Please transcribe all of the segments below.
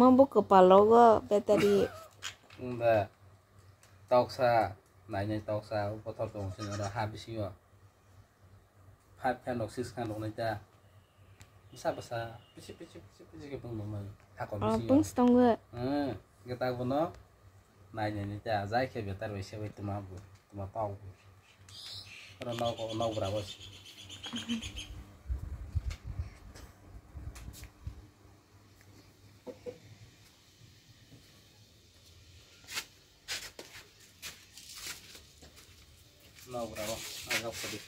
Tuma buku palogo bateri. Unda toksa nanya toksa upator dong sini ada habis yo. 5 kan 6 kan dong aja. Bisa pisi ke pengumuman. Hakon Oh, bisi yo. pung stongga. Kita kuno nanya nih aja. Zai ke betar wes itu tuma tahu. Karena nau berapa sih? Nau berapa? Agak sedih.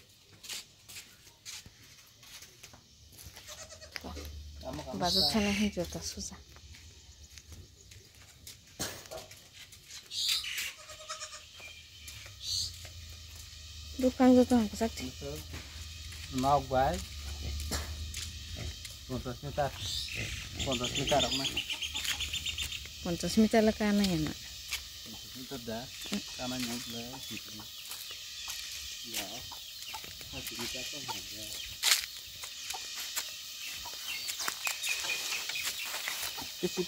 Baru channel hijau tak susah. Dukang itu tuh aku sakti. Nau baik. Kontes meter dong mah. 50 meter lah kana ya nak. Meter dah. Karena nyampe gitu. Ya. Hati kita tuh ada. Picit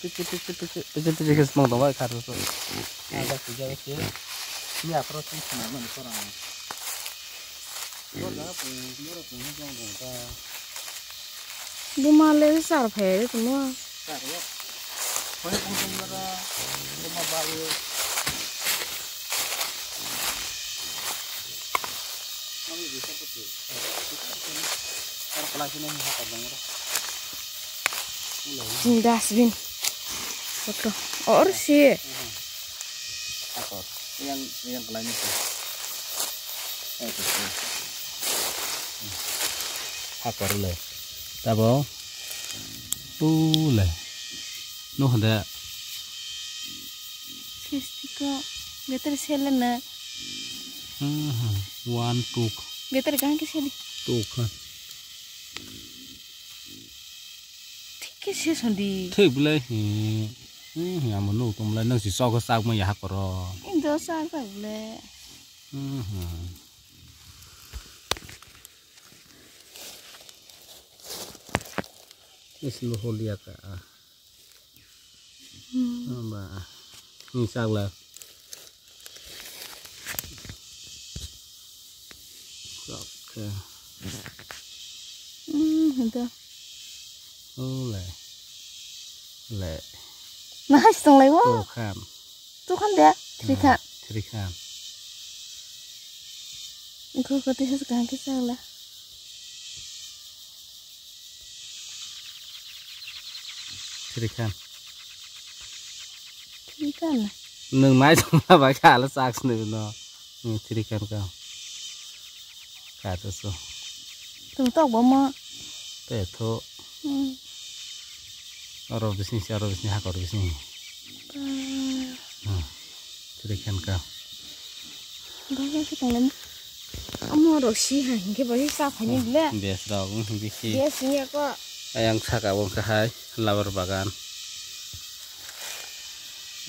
ke semua dong kartu tuh. Ada tiga sih. Ini apa sih nama orang? Udah pun kita. Bumale sar phe semua. Taruh. Kau yang punya rumah baru. Kami bisa betul. Kalau kelas ini apa banget? Dasbin. Foto. Oh sih. Apa? Yang kelas itu. Betul. Apa le? Tabo. Le. Nuh ada. Kestika. Better selena. 1 2 Better kan kesini. tuh kan. Kesi sondi. Thế bule nhà mình nuôi tôm lên nó chỉ so cái sao mà nhà rồi. Indo sa ka le. Ini seluruh lihat ah. Mbak, ini salah. Oke. Itu. Oh le. Nah, stong lewo. Tuh kan dia. Trika. Iku koti sekarang kisah lah. Trikan. Lah. Nương máy xong là bà cả là sạc nữa nó. Trikan kau. Cả tôi số. Tunggu tau bomo. Betul. Orang bisnis hak orang bisnis. Trikan kau. Bagai kita lem. Amo rosi ha, ini bagi sah hanya le. Biasa dong, bisi. Biasanya kok. Ayang saka wong kahai labar bagan.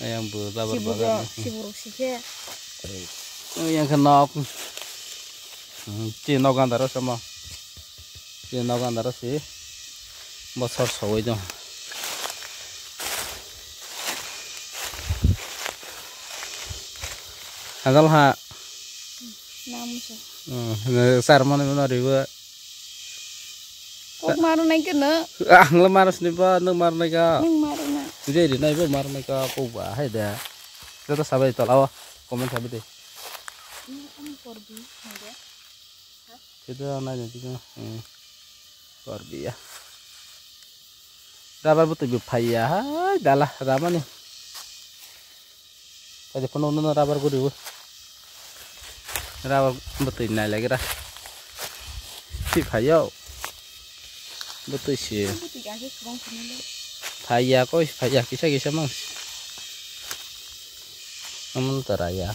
Ayang bu labar bagan. Sibuk sih. Yang kenok. Cina kan terus sama. Cina kan terus sih. Besar sawit dong. Agak lah. Namus. Sarman itu nari gua. Kok maru naik kena? Ngelamar sini pak, ngelamar mereka. Maru na. Jadi naik pak, mar mereka aku bahaya dah. Kita sabar itu lawa, komen sabar deh. Ini kamu korbi, ada? Kita nanya juga. Korbi ya. Dapat betul bahaya, dah lah ramai nih. Tadi penuh rabar gue dulu. Rabar betul naik lagi dah. Si bahaya. Betul sih. Bahaya kok, bahaya kisah mang. Namun teraya.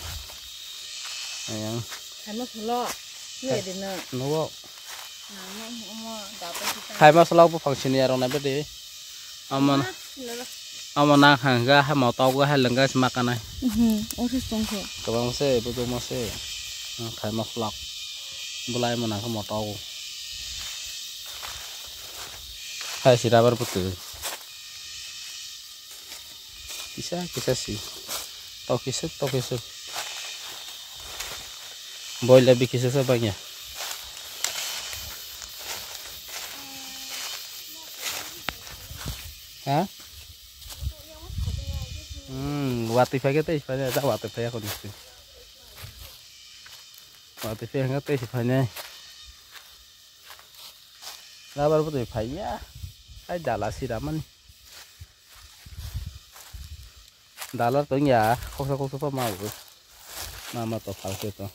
Ayang. Karena selo, iya dina. Nuwo. Nanya umur dapat kita. Hai mas lau function ya orang nabe deh. Aman nang hangga, mau tahu gak lengga semakan ay. Urus tunggu. Kabang se, betul mas se. Hai mas lau. Mulai menang mau tahu. Hai si rabar betul. Kisah sih. Tau kisah. Boy lebih kisah sebagainya. Hah? Watify kita istilahnya ada watify aku nih. Watify yang kita istilahnya. Nah baru betul ya. Ay dala sih raman. Dalar tuh ya, kok apa mau? Nama tuh palsu tuh.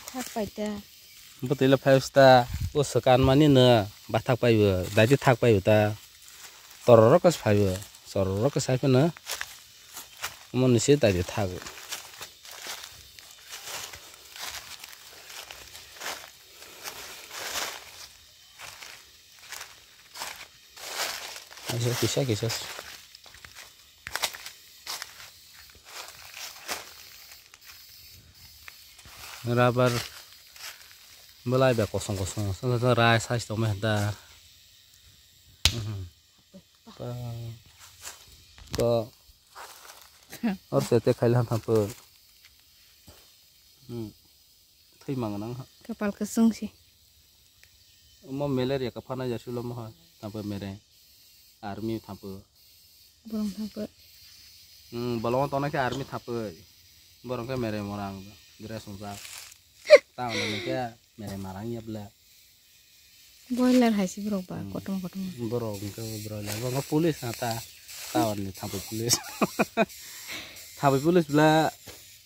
Thap pada. Betul lah Fausta, usahakan mana nih, batak payu, dari tak payu ta, torok kes payu, sorok kes apa nih, manusia dari tak. Kisah. Rabar belai be kosong rai size to meh da ko और सेते खाइला था पर थै मांगनां Kepal kesung sih. म मेलेरिया का फाना जासुलो म था पर मेरे आर्मी था पर Belum sampai. बलवा तो ना के आर्मी था पर बरं के मेरे मोरांग ड्रेस उनसा ताऊ ने के मेरे मारांग या बला Boiler hasil berapa? Kotong. bro ke broiler bang pulis nata tahun nih sampai pulis bela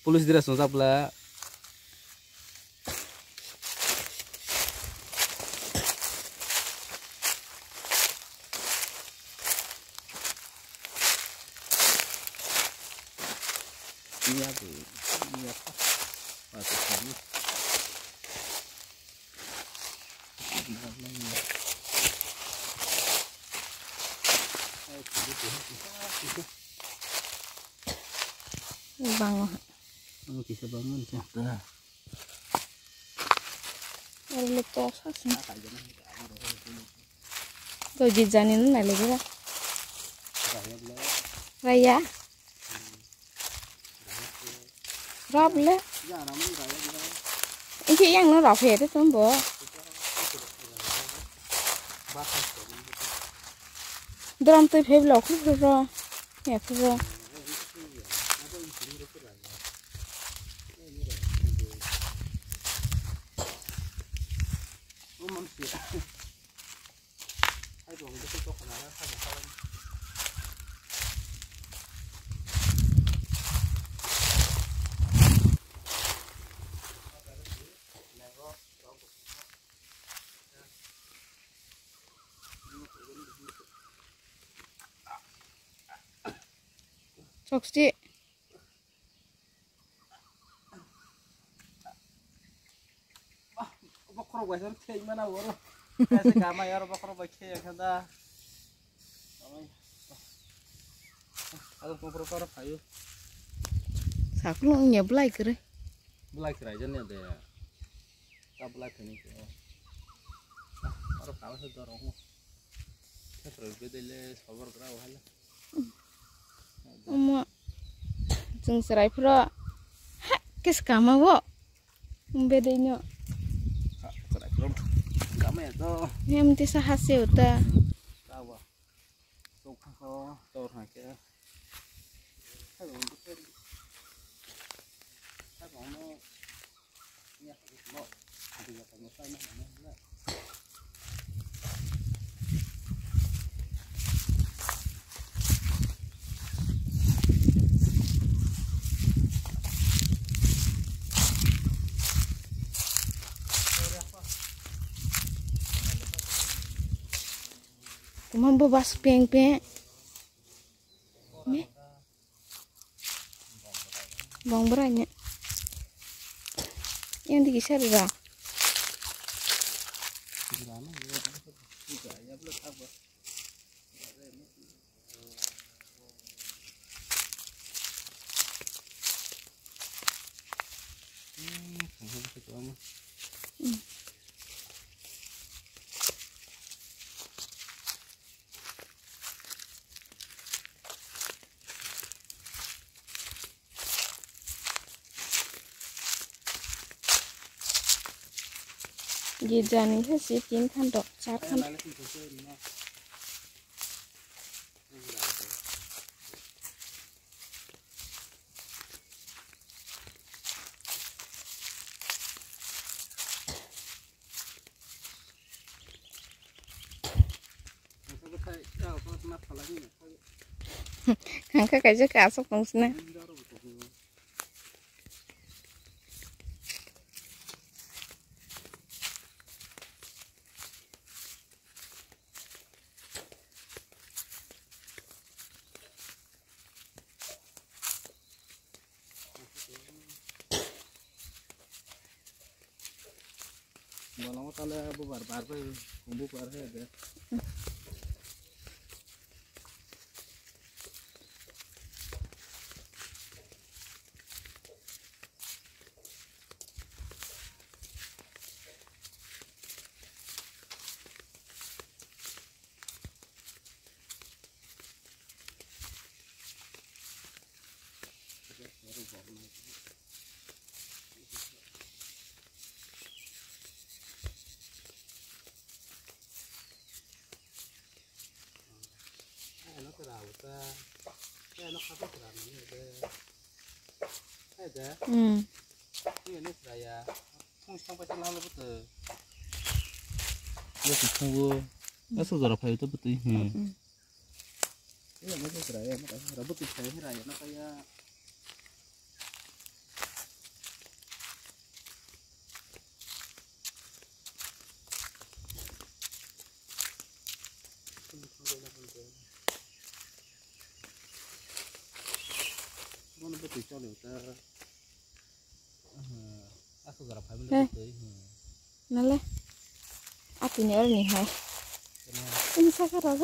pulis dress nusap bela iya bu iya pak waktu ini Bang. Bisa bangun siapa? Ada letos sih. Tuh jajanin mana lagi lah? Raya. Rob le. Ini yang nó rob hết đấy bố. Drum tôi phải lọc rồi. Nhẹ rồi. Sok sih. Bakro gue kan kayak mana woro? Kayak kama ya bakro baca ya kan dah. Aduh bakro payu. Aku lu nyeblai kere. Belai kira aja nih deh. Tak belai ini ke. Orang kalah sudah orang. Terus beda le sabar kerau hal. Oma jeng serai pura kes kama wo bedanya Serai pura kama ya to yang tisa hasil ta tawa to kho to ha ke ha lo ndu ke ha lo no ya no ada ya ta no sa na Cuma bebas peng me bang beranya yang dikisar dah không phải cho mà gì giờ này hết xí chín khăn đọt chát khăn hàng cái chứ cả sốc không xin nè malam kali abu barbar pe kumbu par hai ada nó cái đầu ta cái nó không có cái làm như thế hay thế cái này là không xong phải làm lúc từ lúc không vô nó sốt rồi phải tới bữa tí cái này nó cái này nó bữa tí thấy thế này nó cái nó bớt cho liệu ta ác số giờ phải bớt tới nó lên thì nhớ này hay ini sao cái đó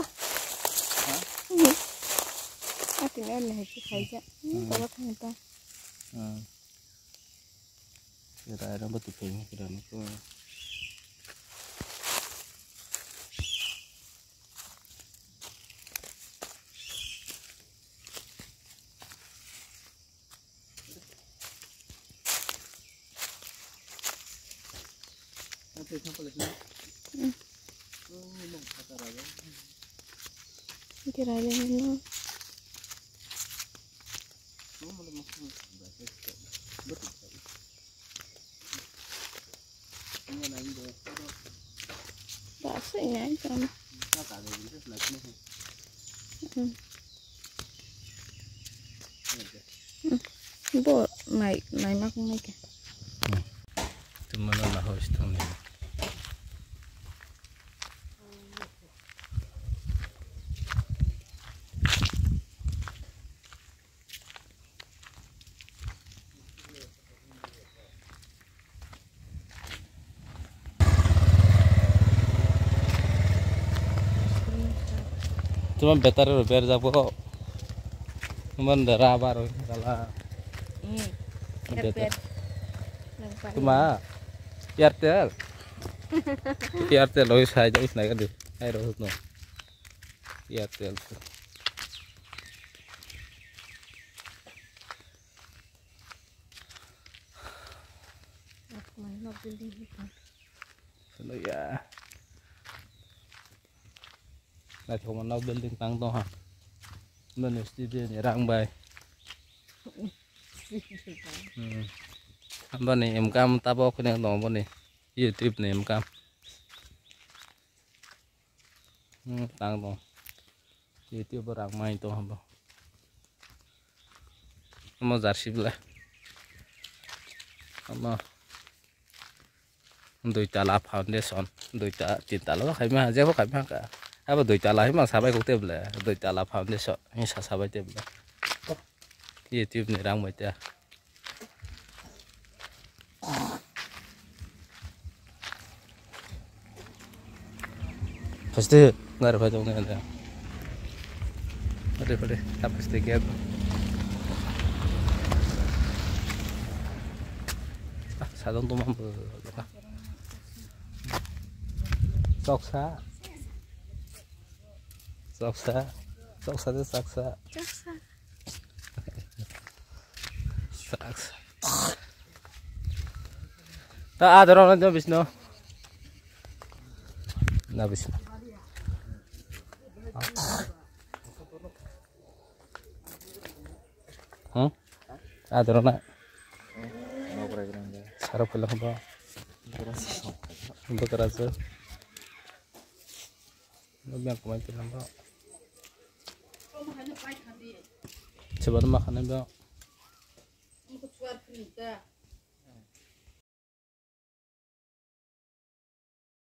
thì nhớ này cái hay chứ có bắt người ta cái này nó bớt tới cái đó nó có kira aja ini baksonya aja bu naik makan naik cuma lah host ini cuma better repair jago kok cuman darah baru kalau repair cuma Airtel Airtel loh saya jadi naik deh air rohut no Airtel ya này thì mà nó bên tăng to hả bên này studio nhà đang bài bên này em cam ta bao cái này to bên này YouTube này em cam tăng to YouTube barang main to hả bao mà giả sử lại mà đôi ta là foundation đôi ta tiền ta nó khai mà dễ khai mà cả apa đôi ta là mà sao bay cũng tiếp lại đôi ta là foundation như sao bay tiếp lại YouTube này đang mới ta pasti nggak ada patung ini pada apa pasti kayak sadong tumam berapa saksa itu saksa Jaksa. saksa ada orang itu Bisnu nah Bisnu ada orang sarap lang ba bekerja lebih aku main film ba coba makan ba